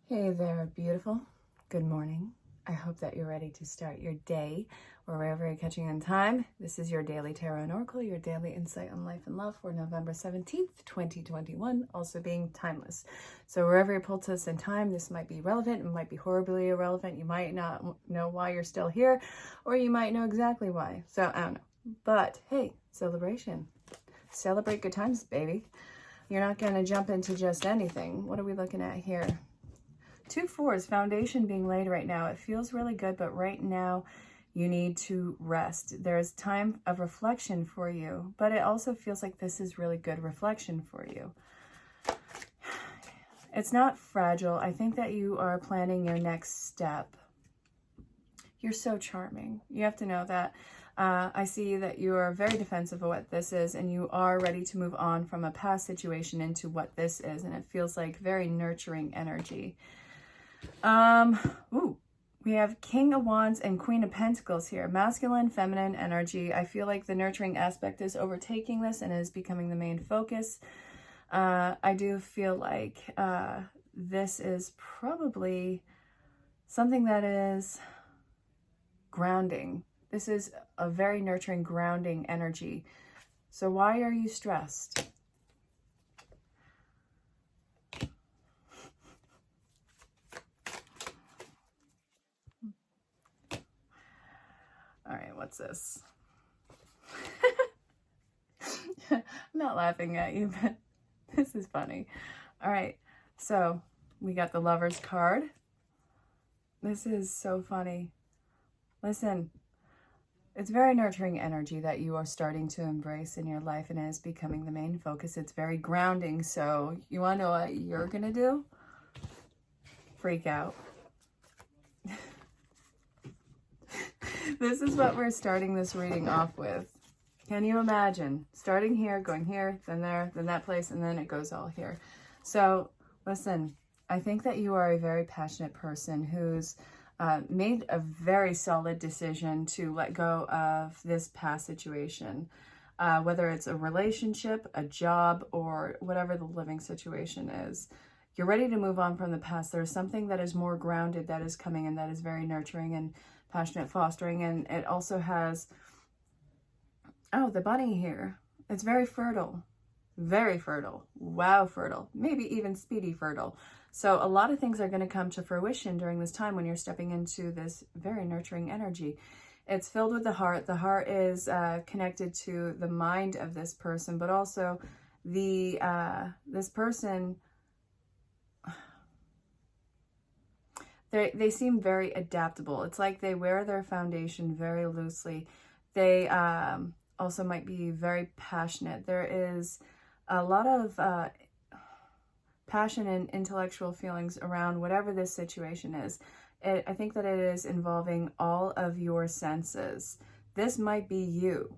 Hey there, beautiful. Good morning. I hope that you're ready to start your day or wherever you're catching on time. This is your daily tarot and oracle, your daily insight on life and love for November 17th, 2021, also being timeless. So wherever you're pulled to us in time, this might be relevant, it might be horribly irrelevant. You might not know why you're still here, or you might know exactly why. So I don't know. But hey, celebration. Celebrate good times, baby. You're not going to jump into just anything. What are we looking at here? 2 4s, foundation being laid right now. It feels really good, but right now you need to rest. There's time of reflection for you, but it also feels like this is really good reflection for you. It's not fragile. I think that you are planning your next step. You're so charming. You have to know that. I see that you are very defensive of what this is, and you are ready to move on from a past situation into what this is, and it feels like very nurturing energy. We have King of Wands and Queen of Pentacles here. Masculine, feminine energy. I feel like the nurturing aspect is overtaking this and is becoming the main focus. I do feel like this is probably something that is grounding. This is a very nurturing, grounding energy. So why are you stressed? All right, what's this? I'm not laughing at you, but this is funny. All right, so we got the Lover's card. This is so funny. Listen, it's very nurturing energy that you are starting to embrace in your life, and it is becoming the main focus. It's very grounding. So you want to know what you're going to do? Freak out. This is what we're starting this reading off with. Can you imagine starting here, going here, then there, then that place, and then it goes all here. So listen, I think that you are a very passionate person who's made a very solid decision to let go of this past situation, whether it's a relationship, a job, or whatever the living situation is. You're ready to move on from the past. There's something that is more grounded that is coming, and that is very nurturing and passionate, fostering, and it also has, oh, the bunny here. It's very fertile. Very fertile. Wow, fertile. Maybe even speedy fertile. So a lot of things are going to come to fruition during this time when you're stepping into this very nurturing energy. It's filled with the heart. The heart is connected to the mind of this person, but also this person, they seem very adaptable. It's like they wear their foundation very loosely. They also might be very passionate. There is a lot of passion and intellectual feelings around whatever this situation is. I think that it is involving all of your senses. This might be you.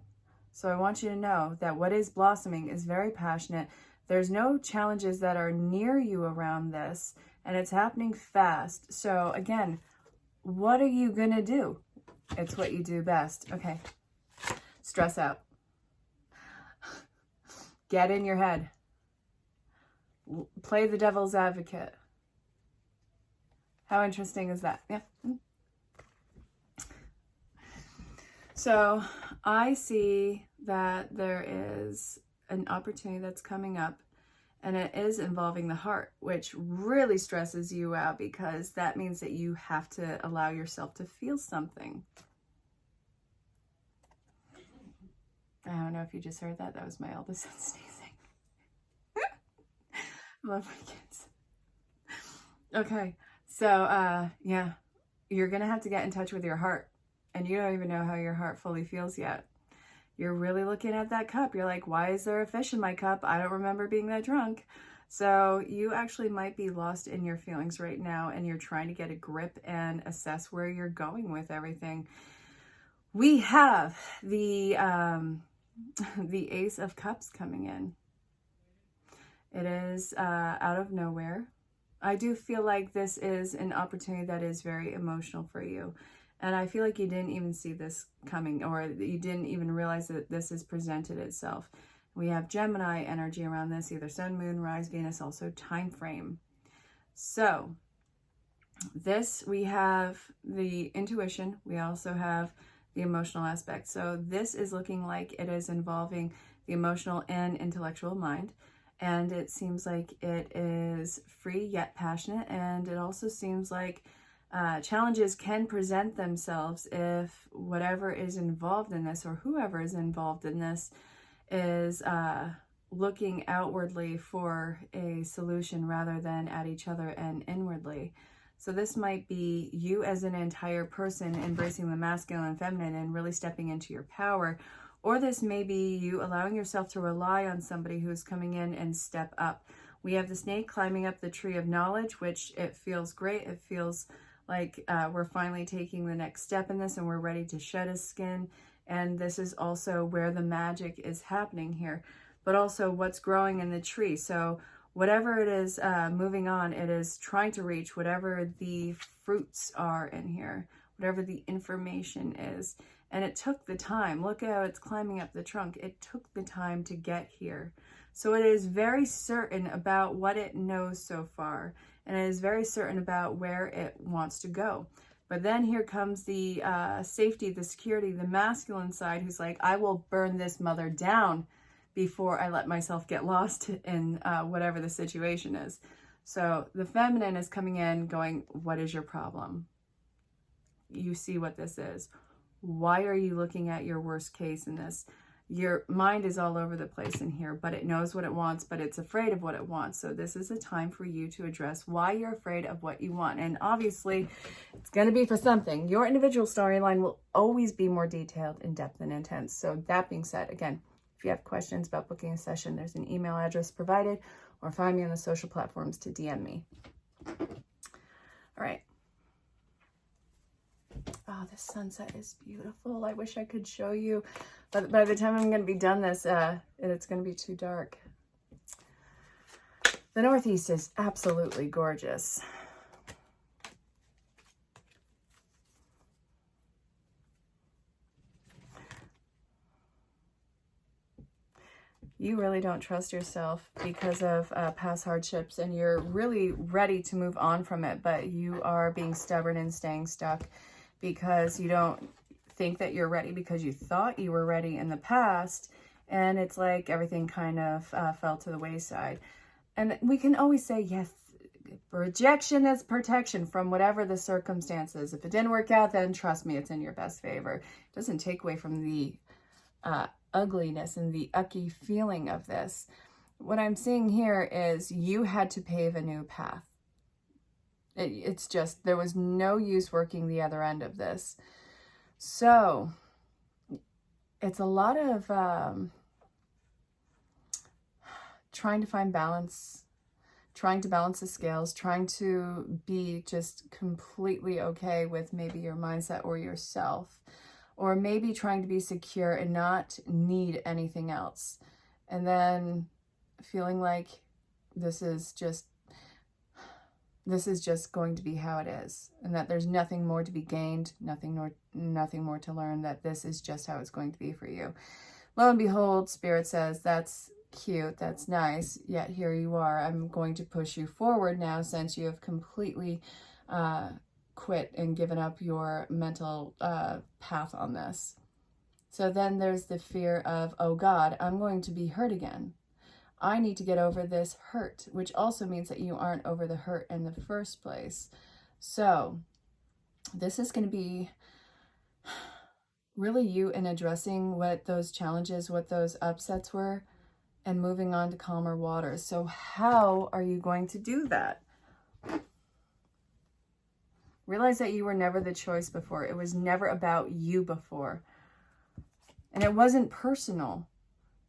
So I want you to know that what is blossoming is very passionate. There's no challenges that are near you around this, and it's happening fast. So again, what are you going to do? It's what you do best. Okay. Stress out. Get in your head. Play the devil's advocate. How interesting is that? Yeah. So I see that there is an opportunity that's coming up, and it is involving the heart, which really stresses you out because that means that you have to allow yourself to feel something. I don't know if you just heard that. That was my eldest son sneezing. I love my kids. Okay, so yeah, you're gonna have to get in touch with your heart, and you don't even know how your heart fully feels yet. You're really looking at that cup. You're like, why is there a fish in my cup? I don't remember being that drunk. So you actually might be lost in your feelings right now, and you're trying to get a grip and assess where you're going with everything. We have the Ace of Cups coming in. It is out of nowhere. I do feel like this is an opportunity that is very emotional for you. And I feel like you didn't even see this coming, or you didn't even realize that this has presented itself. We have Gemini energy around this, either Sun, Moon, Rise, Venus, also time frame. So This, we have the intuition. We also have the emotional aspect. So this is looking like it is involving the emotional and intellectual mind. And it seems like it is free yet passionate. And it also seems like challenges can present themselves if whatever is involved in this, or whoever is involved in this, is looking outwardly for a solution rather than at each other and inwardly. So this might be you as an entire person embracing the masculine and feminine and really stepping into your power. Or this may be you allowing yourself to rely on somebody who's coming in and step up. We have the snake climbing up the tree of knowledge, which it feels great. It feels like we're finally taking the next step in this and we're ready to shed his skin. And this is also where the magic is happening here, but also what's growing in the tree. So whatever it is moving on, it is trying to reach whatever the fruits are in here, whatever the information is. And it took the time. Look how it's climbing up the trunk. It took the time to get here. So it is very certain about what it knows so far. And it is very certain about where it wants to go. But then here comes the safety, the security, the masculine side, who's like, I will burn this mother down before I let myself get lost in whatever the situation is. So the feminine is coming in going, what is your problem? You see what this is. Why are you looking at your worst case in this? Your mind is all over the place in here, but it knows what it wants, but it's afraid of what it wants. So this is a time for you to address why you're afraid of what you want. And obviously, it's going to be for something. Your individual storyline will always be more detailed, in depth, and intense. So that being said, again, if you have questions about booking a session, there's an email address provided, or find me on the social platforms to DM me. All right. Oh, the sunset is beautiful. I wish I could show you, but by the time I'm going to be done this, it's going to be too dark. The Northeast is absolutely gorgeous. You really don't trust yourself because of past hardships, and you're really ready to move on from it, but you are being stubborn and staying stuck because you don't think that you're ready, because you thought you were ready in the past, and it's like everything kind of fell to the wayside. And we can always say, yes, rejection is protection from whatever the circumstances. If it didn't work out, then trust me, it's in your best favor. It doesn't take away from the ugliness and the ucky feeling of this. What I'm seeing here is you had to pave a new path. It's just, there was no use working the other end of this. So it's a lot of trying to find balance, trying to balance the scales, trying to be just completely okay with maybe your mindset or yourself, or maybe trying to be secure and not need anything else. And then feeling like this is just going to be how it is, and that there's nothing more to be gained, nothing more to learn, that this is just how it's going to be for you. Lo and behold, Spirit says, that's cute, that's nice, yet here you are. I'm going to push you forward now, since you have completely quit and given up your mental path on this. So then there's the fear of, oh God, I'm going to be hurt again. I need to get over this hurt, which also means that you aren't over the hurt in the first place. So this is going to be really you in addressing what those challenges, what those upsets were, and moving on to calmer waters. So how are you going to do that? Realize that you were never the choice before. It was never about you before. And it wasn't personal.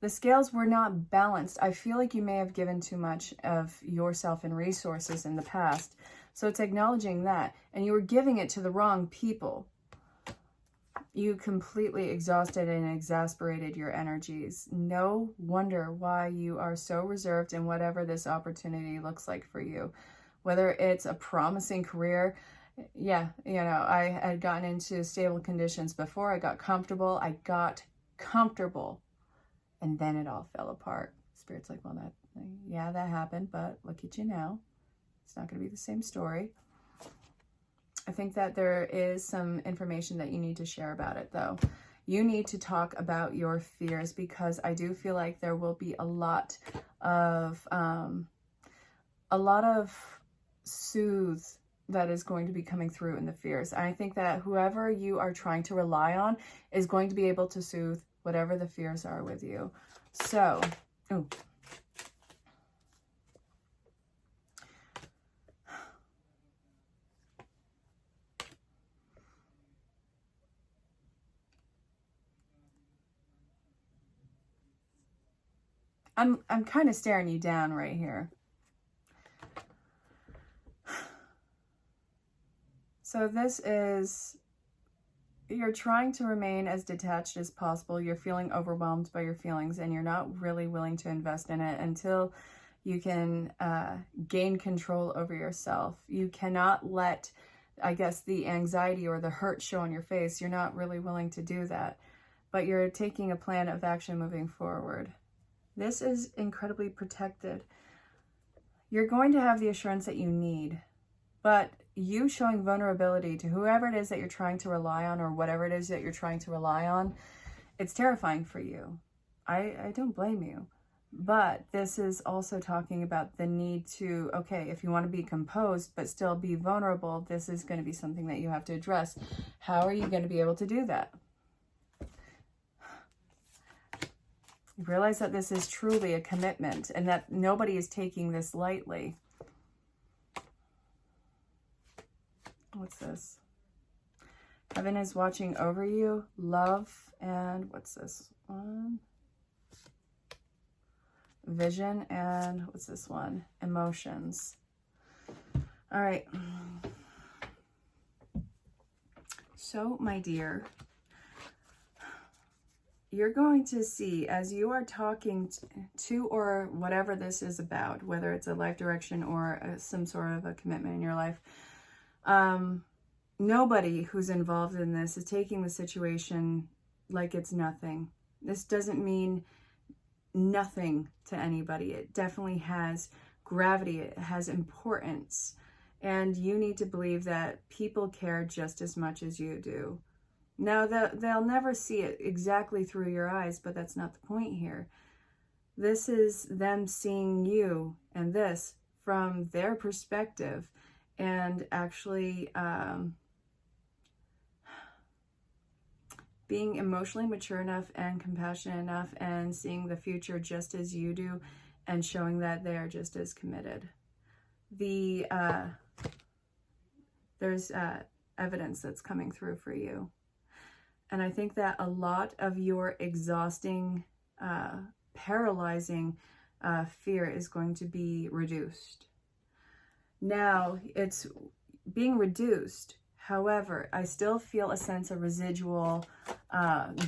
The scales were not balanced. I feel like you may have given too much of yourself and resources in the past. So it's acknowledging that. And you were giving it to the wrong people. You completely exhausted and exasperated your energies. No wonder why you are so reserved in whatever this opportunity looks like for you. Whether it's a promising career. Yeah, you know, I had gotten into stable conditions before. I got comfortable. And then it all fell apart. Spirit's like, well, that happened, but look at you now. It's not going to be the same story. I think that there is some information that you need to share about it, though. You need to talk about your fears, because I do feel like there will be a lot of soothe that is going to be coming through in the fears. I think that whoever you are trying to rely on is going to be able to soothe whatever the fears are with you. So, ooh. I'm kind of staring you down right here. So this is, you're trying to remain as detached as possible. You're feeling overwhelmed by your feelings, and you're not really willing to invest in it until you can gain control over yourself. You cannot let, I guess, the anxiety or the hurt show on your face. You're not really willing to do that, but you're taking a plan of action moving forward. This is incredibly protected. You're going to have the assurance that you need, but you showing vulnerability to whoever it is that you're trying to rely on, or whatever it is that you're trying to rely on, it's terrifying for you. I don't blame you. But this is also talking about the need to, okay, if you want to be composed but still be vulnerable, this is going to be something that you have to address. How are you going to be able to do that? Realize that this is truly a commitment, and that nobody is taking this lightly. What's this? Heaven is watching over you. Love, and what's this one? Vision, and what's this one? Emotions. All right. So, my dear, you're going to see, as you are talking to or whatever this is about, whether it's a life direction or some sort of a commitment in your life, nobody who's involved in this is taking the situation like it's nothing. This doesn't mean nothing to anybody. It definitely has gravity. It has importance. And you need to believe that people care just as much as you do. Now, they'll never see it exactly through your eyes, but that's not the point here. This is them seeing you and this from their perspective, and actually being emotionally mature enough and compassionate enough, and seeing the future just as you do, and showing that they are just as committed. There's evidence that's coming through for you. And I think that a lot of your exhausting, paralyzing fear is going to be reduced. Now, it's being reduced. However, I still feel a sense of residual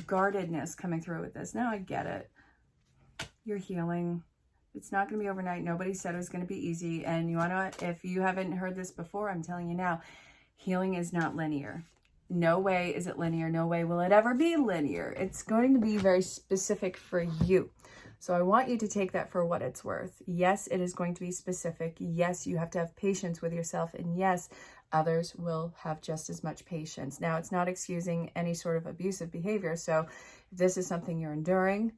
guardedness coming through with this. Now I get it. You're healing. It's not going to be overnight. Nobody said it was going to be easy. And you want to, if you haven't heard this before, I'm telling you now, healing is not linear. No way is it linear. No way will it ever be linear. It's going to be very specific for you. So I want you to take that for what it's worth. Yes, it is going to be specific. Yes, you have to have patience with yourself. And yes, others will have just as much patience. Now, it's not excusing any sort of abusive behavior. So if this is something you're enduring,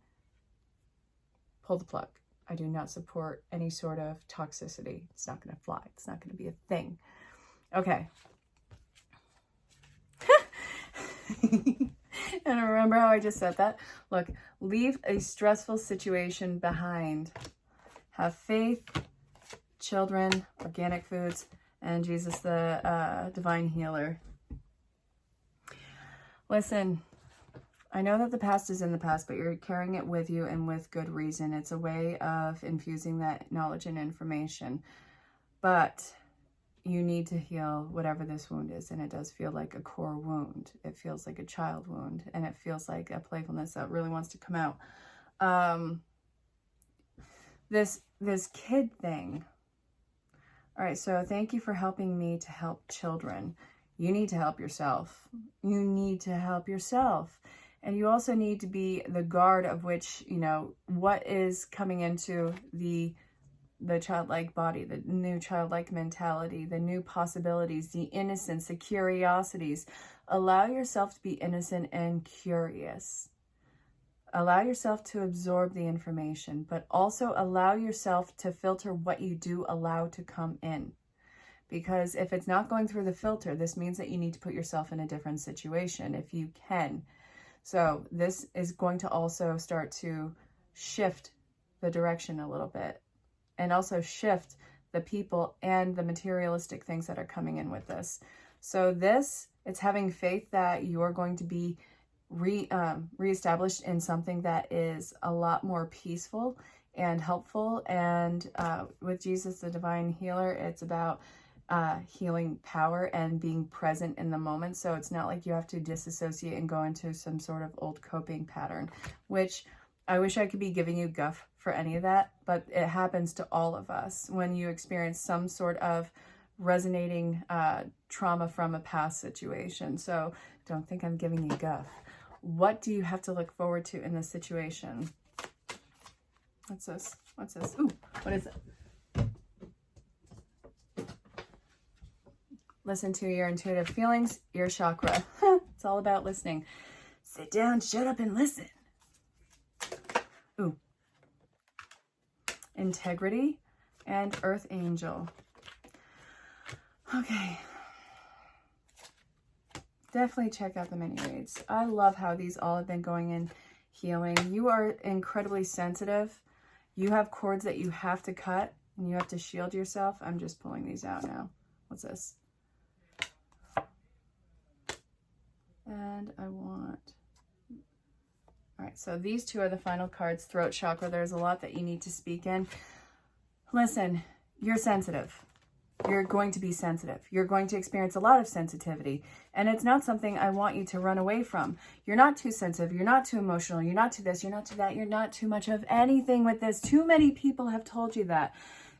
pull the plug. I do not support any sort of toxicity. It's not going to fly. It's not going to be a thing. Okay. And remember how I just said that? Look, leave a stressful situation behind. Have faith, children, organic foods, and Jesus, the divine healer. Listen, I know that the past is in the past, but you're carrying it with you, and with good reason. It's a way of infusing that knowledge and information. But you need to heal whatever this wound is, and it does feel like a core wound. It feels like a child wound, and it feels like a playfulness that really wants to come out. This kid thing. All right, so thank you for helping me to help children. You need to help yourself. You need to help yourself. And you also need to be the guard of which, you know, what is coming into the the childlike body, the new childlike mentality, the new possibilities, the innocence, the curiosities. Allow yourself to be innocent and curious. Allow yourself to absorb the information, but also allow yourself to filter what you do allow to come in. Because if it's not going through the filter, this means that you need to put yourself in a different situation if you can. So this is going to also start to shift the direction a little bit, and also shift the people and the materialistic things that are coming in with this. So this, it's having faith that you're going to be reestablished in something that is a lot more peaceful and helpful. And with Jesus, the divine healer, it's about healing power and being present in the moment. So it's not like you have to disassociate and go into some sort of old coping pattern, which I wish I could be giving you guff for any of that, but it happens to all of us when you experience some sort of resonating trauma from a past situation. So don't think I'm giving you guff. What do you have to look forward to in this situation? What's this? What's this? Ooh, what is it? Listen to your intuitive feelings, ear chakra. It's all about listening. Sit down, shut up, and listen. Ooh. Integrity and Earth Angel. Okay. Definitely check out the mini reads. I love how these all have been going in healing. You are incredibly sensitive. You have cords that you have to cut and you have to shield yourself. I'm just pulling these out now. What's this? And I want... All right, so these two are the final cards. Throat chakra. There's a lot that you need to speak in. Listen, you're sensitive. You're going to be sensitive. You're going to experience a lot of sensitivity. And it's not something I want you to run away from. You're not too sensitive. You're not too emotional. You're not to this. You're not to that. You're not too much of anything with this. Too many people have told you that.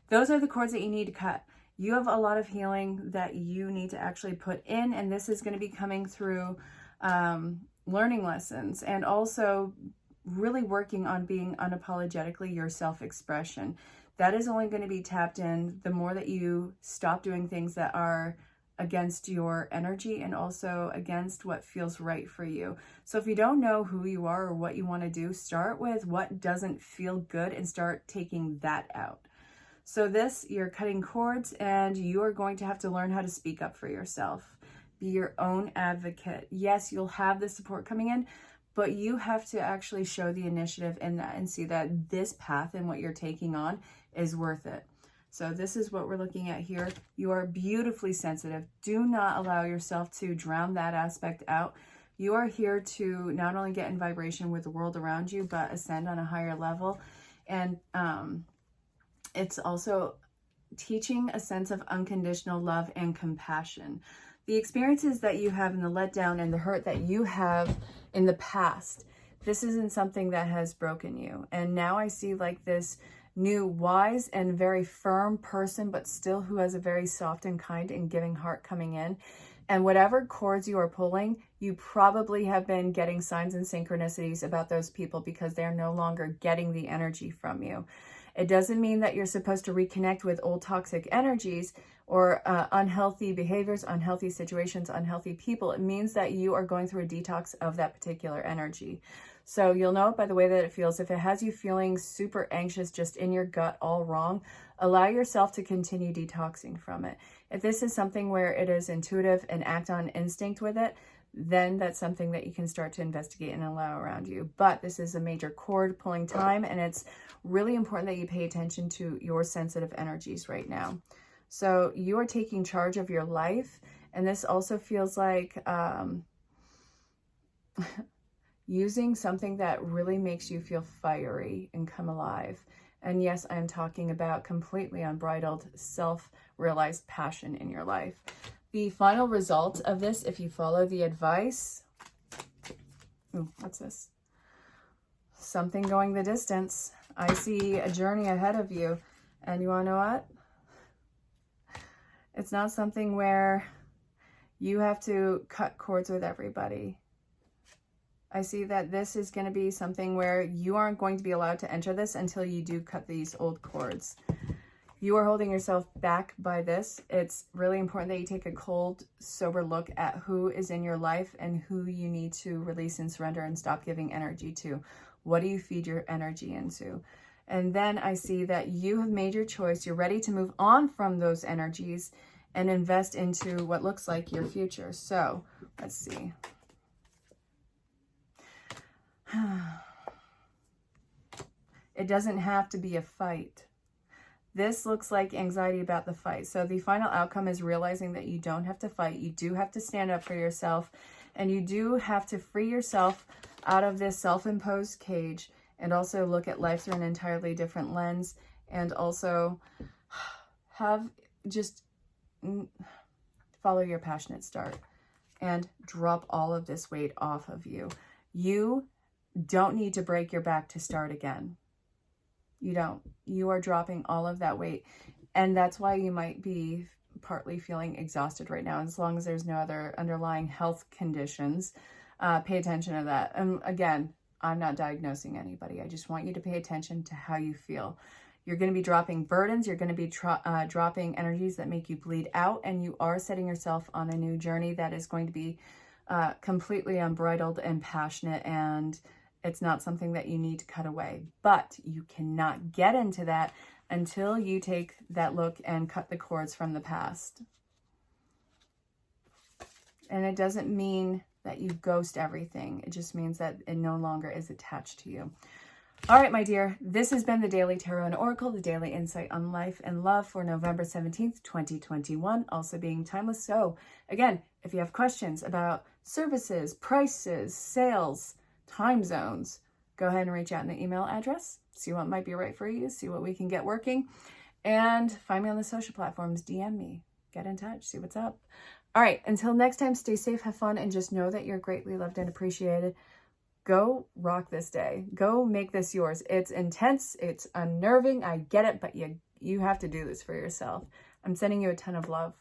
Those are the cords that you need to cut. You have a lot of healing that you need to actually put in. And this is going to be coming through learning lessons and also really working on being unapologetically your self-expression. That is only going to be tapped in the more that you stop doing things that are against your energy and also against what feels right for you. So if you don't know who you are or what you want to do, start with what doesn't feel good and start taking that out. So this, you're cutting cords and you are going to have to learn how to speak up for yourself. Be your own advocate. Yes, you'll have the support coming in, but you have to actually show the initiative in that and see that this path and what you're taking on is worth it. So this is what we're looking at here. You are beautifully sensitive. Do not allow yourself to drown that aspect out. You are here to not only get in vibration with the world around you, but ascend on a higher level. And it's also teaching a sense of unconditional love and compassion. The experiences that you have and the letdown and the hurt that you have in the past, this isn't something that has broken you. And now I see like this new wise and very firm person, but still who has a very soft and kind and giving heart coming in. And whatever cords you are pulling, you probably have been getting signs and synchronicities about those people because they're no longer getting the energy from you. It doesn't mean that you're supposed to reconnect with old toxic energies or unhealthy behaviors, unhealthy situations, unhealthy people. It means that you are going through a detox of that particular energy. So you'll know it by the way that it feels. If it has you feeling super anxious, just in your gut, all wrong, allow yourself to continue detoxing from it. If this is something where it is intuitive and act on instinct with it, then that's something that you can start to investigate and allow around you. But this is a major cord pulling time, and it's really important that you pay attention to your sensitive energies right now. So you are taking charge of your life, and this also feels like using something that really makes you feel fiery and come alive. And yes, I'm talking about completely unbridled, self-realized passion in your life. The final result of this, if you follow the advice, ooh, what's this? Something going the distance. I see a journey ahead of you. And you want to know what? It's not something where you have to cut cords with everybody. I see that this is going to be something where you aren't going to be allowed to enter this until you do cut these old cords. You are holding yourself back by this. It's really important that you take a cold, sober look at who is in your life and who you need to release and surrender and stop giving energy to. What do you feed your energy into? And then I see that you have made your choice. You're ready to move on from those energies and invest into what looks like your future. So let's see. It doesn't have to be a fight. This looks like anxiety about the fight. So the final outcome is realizing that you don't have to fight. You do have to stand up for yourself, and you do have to free yourself out of this self-imposed cage and also look at life through an entirely different lens, and also have just follow your passionate start and drop all of this weight off of you. You don't need to break your back to start again. You don't. You are dropping all of that weight. And that's why you might be partly feeling exhausted right now. As long as there's no other underlying health conditions, pay attention to that. And again, I'm not diagnosing anybody. I just want you to pay attention to how you feel. You're going to be dropping burdens. You're going to be dropping energies that make you bleed out. And you are setting yourself on a new journey that is going to be completely unbridled and passionate, and it's not something that you need to cut away. But you cannot get into that until you take that look and cut the cords from the past. And it doesn't mean that you ghost everything. It just means that it no longer is attached to you. All right, my dear, this has been the Daily Tarot and Oracle, the daily insight on life and love for November 17th, 2021, also being timeless. So again, if you have questions about services, prices, sales, time zones, go ahead and reach out in the email address, see what might be right for you, see what we can get working, and find me on the social platforms, DM me, get in touch, see what's up. All right, until next time, stay safe, have fun, and just know that you're greatly loved and appreciated. Go rock this day. Go make this yours. It's intense. It's unnerving. I get it, but you have to do this for yourself. I'm sending you a ton of love.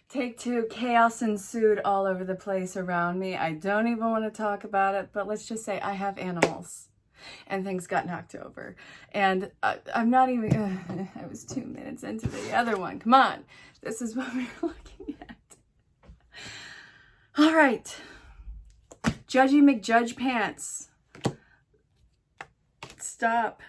Take two. Chaos ensued all over the place around me. I don't even want to talk about it, but let's just say I have animals and things got knocked over. And I'm not even, I was 2 minutes into the other one. Come on. This is what we're looking at. All right. Judgy McJudge Pants. Stop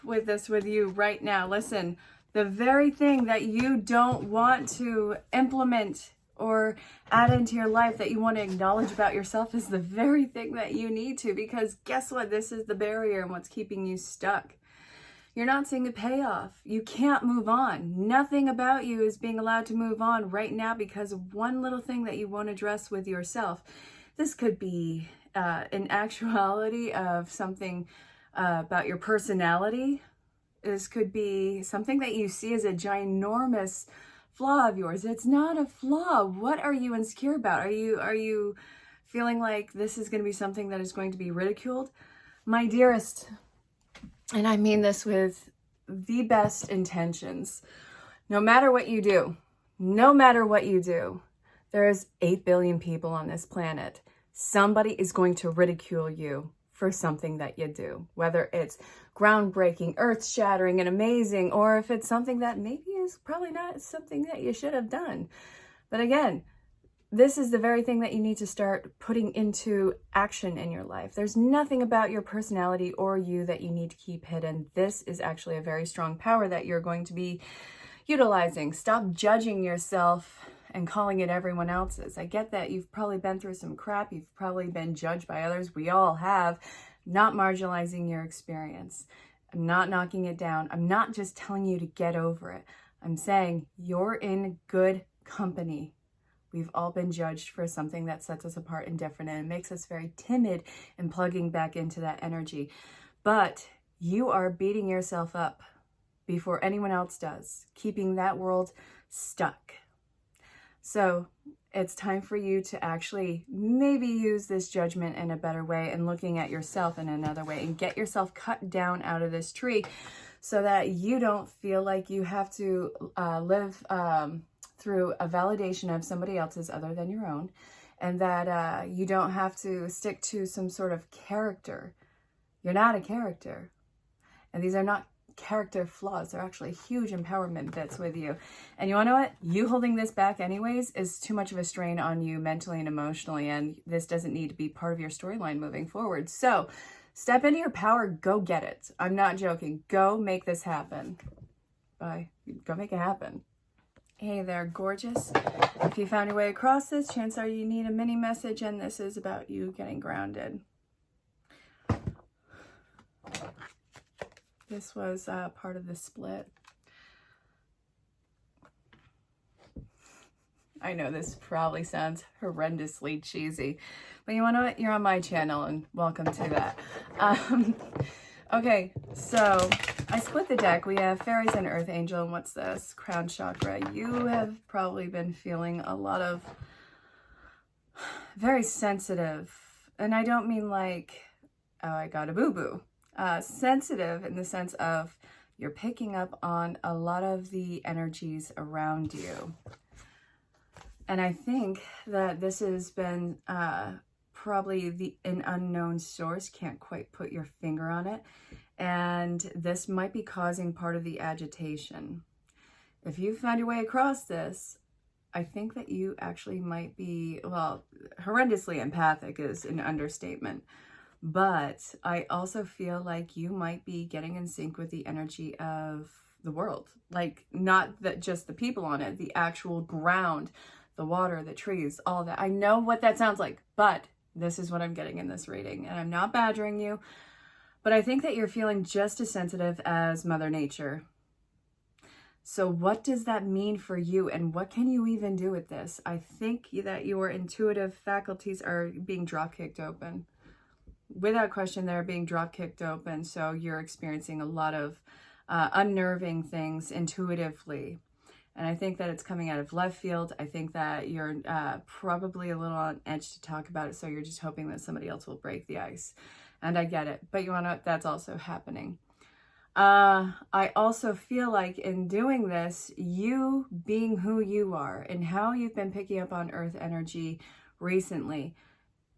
with this with you right now. Listen, the very thing that you don't want to implement or add into your life, that you want to acknowledge about yourself, is the very thing that you need to, because guess what? This is the barrier and what's keeping you stuck. You're not seeing the payoff. You can't move on. Nothing about you is being allowed to move on right now because of one little thing that you won't address with yourself. This could be an actuality of something about your personality. This could be something that you see as a ginormous flaw of yours. It's not a flaw. What are you insecure about? Are you feeling like this is going to be something that is going to be ridiculed? My dearest, and I mean this with the best intentions, no matter what you do, there's 8 billion people on this planet. Somebody is going to ridicule you for something that you do, whether it's groundbreaking, earth-shattering, and amazing, or if it's something that maybe is probably not something that you should have done. But again, this is the very thing that you need to start putting into action in your life. There's nothing about your personality or you that you need to keep hidden. This is actually a very strong power that you're going to be utilizing. Stop judging yourself and calling it everyone else's. I get that you've probably been through some crap. You've probably been judged by others. We all have. Not marginalizing your experience. I'm not knocking it down. I'm not just telling you to get over it. I'm saying you're in good company. We've all been judged for something that sets us apart and different, and it makes us very timid in plugging back into that energy. But you are beating yourself up before anyone else does, keeping that world stuck. So it's time for you to actually maybe use this judgment in a better way and looking at yourself in another way, and get yourself cut down out of this tree so that you don't feel like you have to live through a validation of somebody else's other than your own, and that you don't have to stick to some sort of character. You're not a character. And these are not character flaws. They're actually huge empowerment bits with you. And you want to know what? You holding this back anyways is too much of a strain on you mentally and emotionally, and this doesn't need to be part of your storyline moving forward. So step into your power. Go get it. I'm not joking. Go make this happen. Bye. Go make it happen. Hey there, gorgeous. If you found your way across this, chances are you need a mini message, and this is about you getting grounded. This was part of the split. I know this probably sounds horrendously cheesy, but you want to know what? You're on my channel, and welcome to that. Okay, so I split the deck. We have Fairies and Earth Angel, and what's this? Crown Chakra. You have probably been feeling a lot of very sensitive, and I don't mean like, oh, I got a boo-boo. Sensitive in the sense of you're picking up on a lot of the energies around you. And I think that this has been probably an unknown source, can't quite put your finger on it. And this might be causing part of the agitation. If you find your way across this, I think that you actually might be, well, horrendously empathic is an understatement. But I also feel like you might be getting in sync with the energy of the world. Like, not that just the people on it, the actual ground, the water, the trees, all that. I know what that sounds like, but this is what I'm getting in this reading. And I'm not badgering you, but I think that you're feeling just as sensitive as Mother Nature. So what does that mean for you, and what can you even do with this? I think that your intuitive faculties are being drop-kicked open. Without question, they're being drop-kicked open. So you're experiencing a lot of unnerving things intuitively. And I think that it's coming out of left field. I think that you're probably a little on edge to talk about it. So you're just hoping that somebody else will break the ice. And I get it. But you want to know, that's also happening. I also feel like in doing this, you being who you are and how you've been picking up on earth energy recently,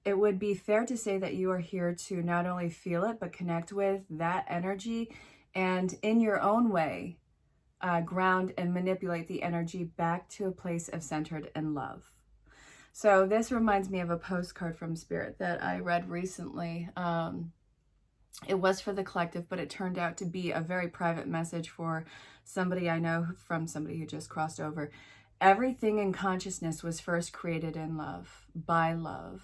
it would be fair to say that you are here to not only feel it, but connect with that energy and in your own way, ground and manipulate the energy back to a place of centered and love. So this reminds me of a postcard from Spirit that I read recently. It was for the collective, but it turned out to be a very private message for somebody I know, from somebody who just crossed over. Everything in consciousness was first created in love, by love.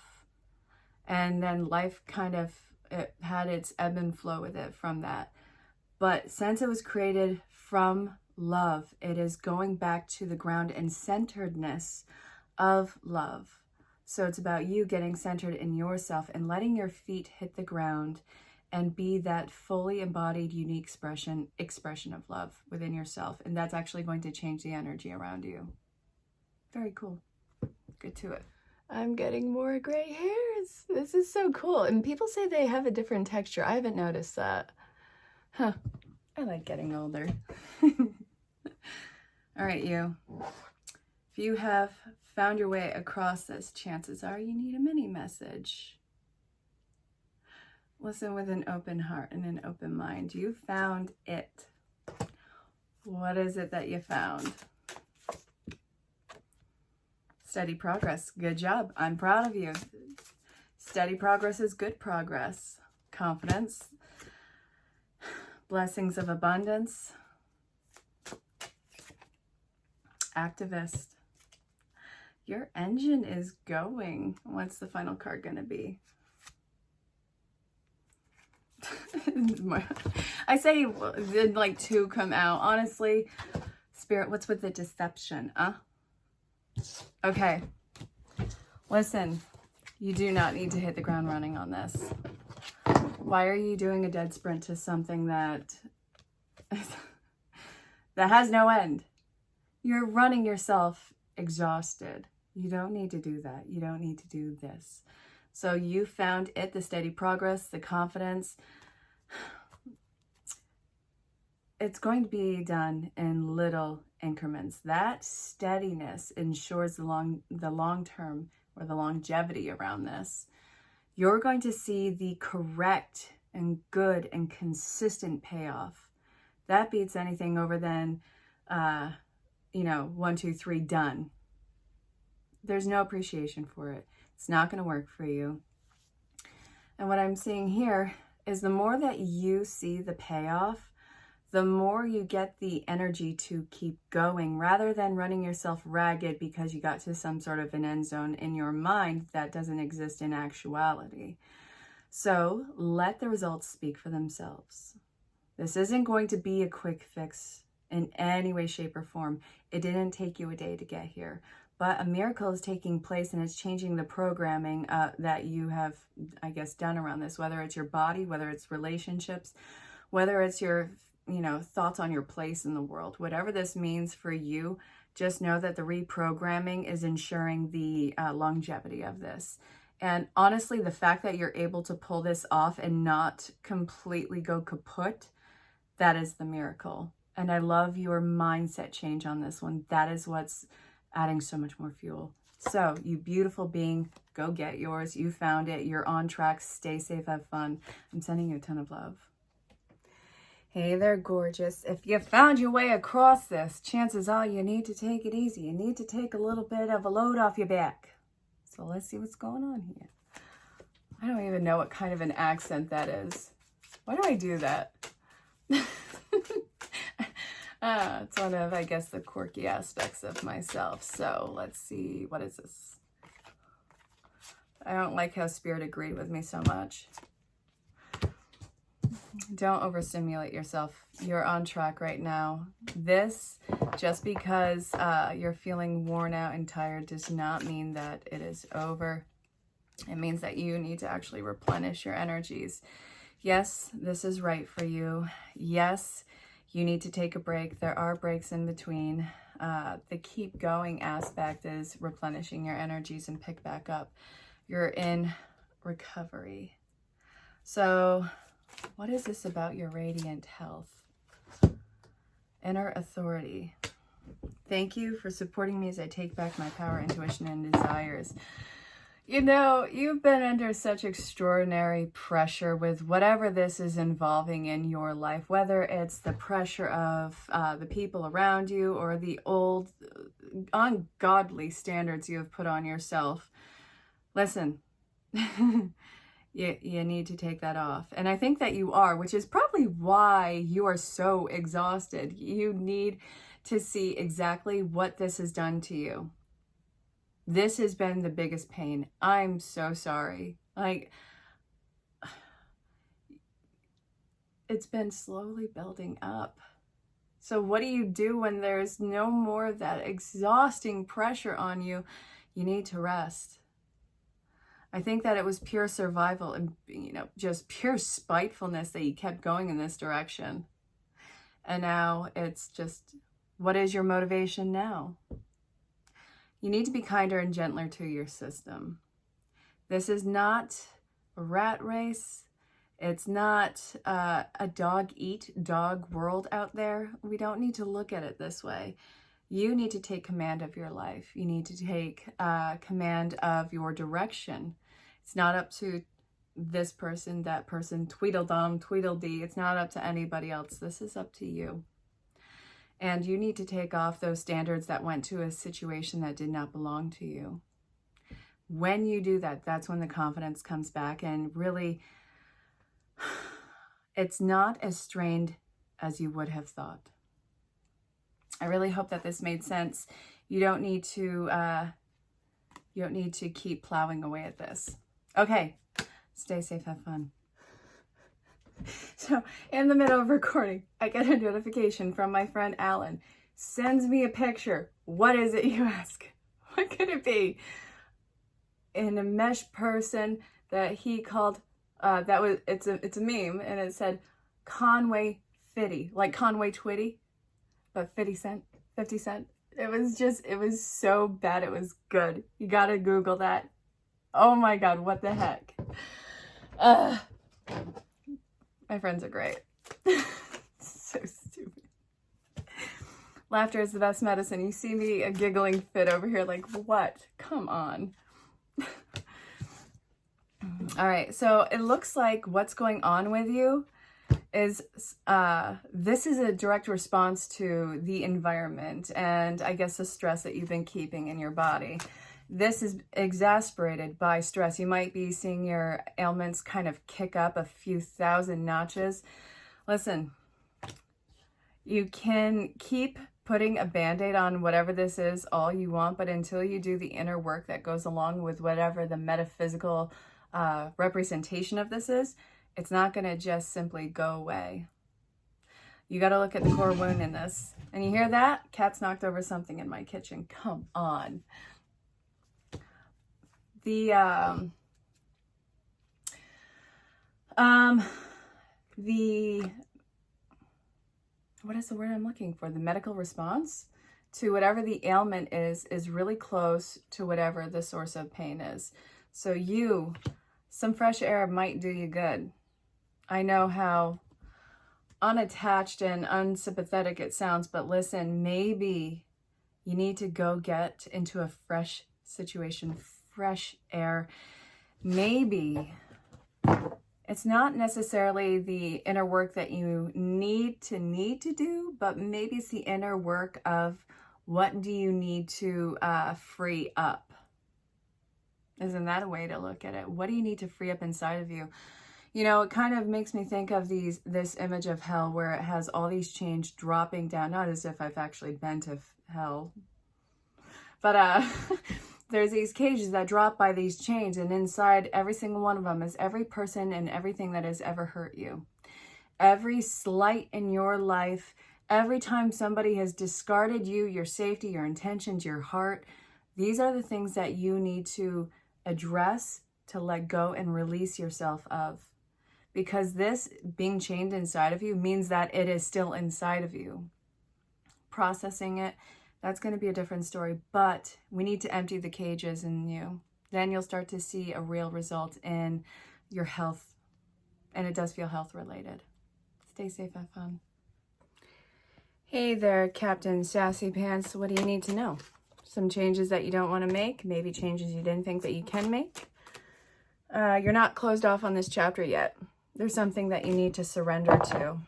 And then life kind of, it had its ebb and flow with it from that. But since it was created from love, it is going back to the ground and centeredness of love. So it's about you getting centered in yourself and letting your feet hit the ground and be that fully embodied, unique expression of love within yourself. And that's actually going to change the energy around you. Very cool. Get to it. I'm getting more gray hairs. This is so cool. And people say they have a different texture. I haven't noticed that. Huh. I like getting older. All right, you. If you have found your way across this, chances are you need a mini message. Listen with an open heart and an open mind. You found it. What is it that you found? Steady progress. Good job. I'm proud of you. Steady progress is good progress. Confidence. Blessings of abundance. Activist. Your engine is going. What's the final card going to be? I say like two come out. Honestly, Spirit, what's with the deception? Okay. Listen, you do not need to hit the ground running on this. Why are you doing a dead sprint to something that has no end? You're running yourself exhausted. You don't need to do that. You don't need to do this. So you found it, the steady progress, the confidence. It's going to be done in little increments. That steadiness ensures the long term or the longevity around this. You're going to see the correct and good and consistent payoff That beats anything over than, 1, 2, 3, done. There's no appreciation for it. It's not going to work for you. And what I'm seeing here is the more that you see the payoff, the more you get the energy to keep going rather than running yourself ragged because you got to some sort of an end zone in your mind that doesn't exist in actuality. So let the results speak for themselves. This isn't going to be a quick fix in any way, shape, or form. It didn't take you a day to get here, but a miracle is taking place and it's changing the programming that you have, I guess, done around this, whether it's your body, whether it's relationships, whether it's your thoughts on your place in the world. Whatever this means for you, just know that the reprogramming is ensuring the longevity of this. And honestly, the fact that you're able to pull this off and not completely go kaput, that is the miracle. And I love your mindset change on this one. That is what's adding so much more fuel. So, you beautiful being, go get yours. You found it. You're on track. Stay safe. Have fun. I'm sending you a ton of love. Hey there, gorgeous. If you found your way across this, chances are you need to take it easy. You need to take a little bit of a load off your back. So let's see what's going on here. I don't even know what kind of an accent that is. Why do I do that? It's one of, I guess, the quirky aspects of myself. So let's see. What is this? I don't like how Spirit agreed with me so much. Don't overstimulate yourself. You're on track right now. This, just because you're feeling worn out and tired, does not mean that it is over. It means that you need to actually replenish your energies. Yes, this is right for you. Yes, you need to take a break. There are breaks in between. The keep going aspect is replenishing your energies and pick back up. You're in recovery. So, what is this about your radiant health? Inner authority. Thank you for supporting me as I take back my power, intuition, and desires. You know, you've been under such extraordinary pressure with whatever this is involving in your life, whether it's the pressure of the people around you or the old ungodly standards you have put on yourself. Listen. You need to take that off. And I think that you are, which is probably why you are so exhausted. You need to see exactly what this has done to you. This has been the biggest pain. I'm so sorry. Like, it's been slowly building up. So what do you do when there's no more of that exhausting pressure on you? You need to rest. I think that it was pure survival and, just pure spitefulness that you kept going in this direction. And now it's just, what is your motivation now? You need to be kinder and gentler to your system. This is not a rat race. It's not a dog-eat-dog world out there. We don't need to look at it this way. You need to take command of your life. You need to take command of your direction. It's not up to this person, that person, Tweedledum, Tweedledee. It's not up to anybody else. This is up to you. And you need to take off those standards that went to a situation that did not belong to you. When you do that, that's when the confidence comes back. And really, it's not as strained as you would have thought. I really hope that this made sense. You don't need to keep plowing away at this. Okay, stay safe, have fun. So, in the middle of recording, I get a notification from my friend Alan. Sends me a picture. What is it, you ask? What could it be? In a mesh person that he called, it's a meme, and it said Conway Fitty, like Conway Twitty, but 50 cent. It was so bad, it was good. You gotta Google that. Oh my God, what the heck? My friends are great. So stupid. Laughter is the best medicine. You see me a giggling fit over here like, what? Come on. All right, so it looks like what's going on with you is this is a direct response to the environment and I guess the stress that you've been keeping in your body. This is exacerbated by stress. You might be seeing your ailments kind of kick up a few thousand notches. Listen, you can keep putting a band-aid on whatever this is all you want, but until you do the inner work that goes along with whatever the metaphysical representation of this is, it's not going to just simply go away. You got to look at the core wound in this. And you hear that? Cat's knocked over something in my kitchen. Come on. What is the word I'm looking for? The medical response to whatever the ailment is really close to whatever the source of pain is. So some fresh air might do you good. I know how unattached and unsympathetic it sounds, but listen, maybe you need to go get into a fresh situation, fresh air. Maybe it's not necessarily the inner work that you need to do, but maybe it's the inner work of what do you need to free up. Isn't that a way to look at it? What do you need to free up inside of you? You know, it kind of makes me think of this image of hell where it has all these chains dropping down, not as if I've actually been to hell, but there's these cages that drop by these chains, and inside every single one of them is every person and everything that has ever hurt you. Every slight in your life, every time somebody has discarded you, your safety, your intentions, your heart, these are the things that you need to address, to let go and release yourself of. Because this being chained inside of you means that it is still inside of you. Processing it, that's going to be a different story, but we need to empty the cages in you. Then you'll start to see a real result in your health, and it does feel health related. Stay safe, have fun. Hey there, Captain Sassy Pants. What do you need to know? Some changes that you don't want to make, maybe changes you didn't think that you can make. You're not closed off on this chapter yet. There's something that you need to surrender to.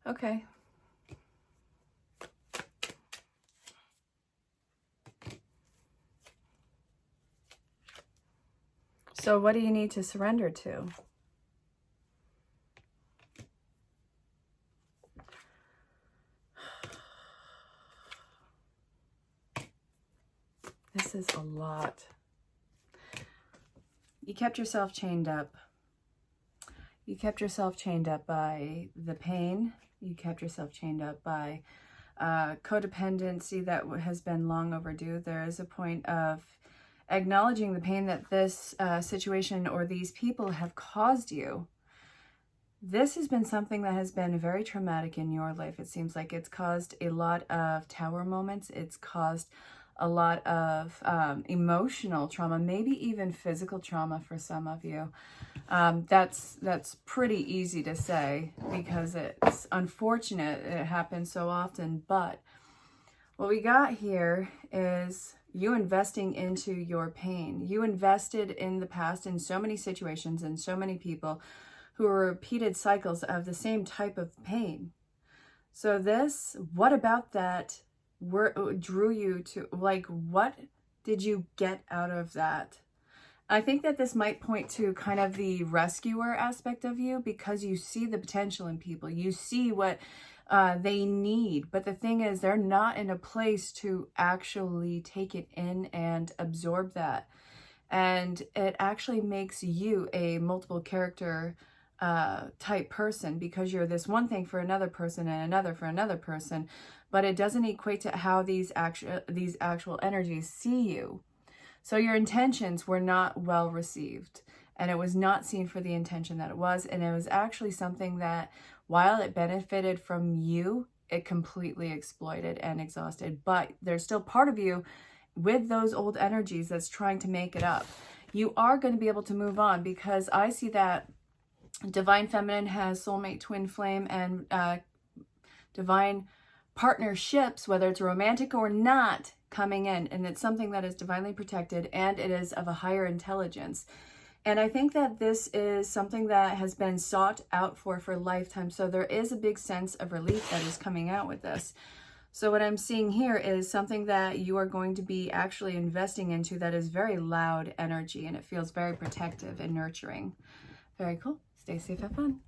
Okay. So what do you need to surrender to? This is a lot. You kept yourself chained up. You kept yourself chained up by the pain. You kept yourself chained up by codependency that has been long overdue. There is a point of acknowledging the pain that this situation or these people have caused you. This has been something that has been very traumatic in your life. It seems like it's caused a lot of tower moments. It's caused a lot of emotional trauma, maybe even physical trauma for some of you. That's pretty easy to say because it's unfortunate it happens so often, but what we got here is you investing into your pain. You invested in the past in so many situations and so many people who are repeated cycles of the same type of pain. So what about that drew you to, like, what did you get out of that? I think that this might point to kind of the rescuer aspect of you because you see the potential in people. You see what they need. But the thing is, they're not in a place to actually take it in and absorb that. And it actually makes you a multiple character type person because you're this one thing for another person and another for another person, but it doesn't equate to how these actual energies see you. So your intentions were not well received, and it was not seen for the intention that it was, and it was actually something that, while it benefited from you, it completely exploited and exhausted. But there's still part of you with those old energies that's trying to make it up. You are going to be able to move on because I see that Divine Feminine has soulmate, twin flame, and divine partnerships, whether it's romantic or not, coming in. And it's something that is divinely protected and it is of a higher intelligence. And I think that this is something that has been sought out for lifetime. So there is a big sense of relief that is coming out with this. So what I'm seeing here is something that you are going to be actually investing into that is very loud energy, and it feels very protective and nurturing. Very cool. Stay safe, have fun.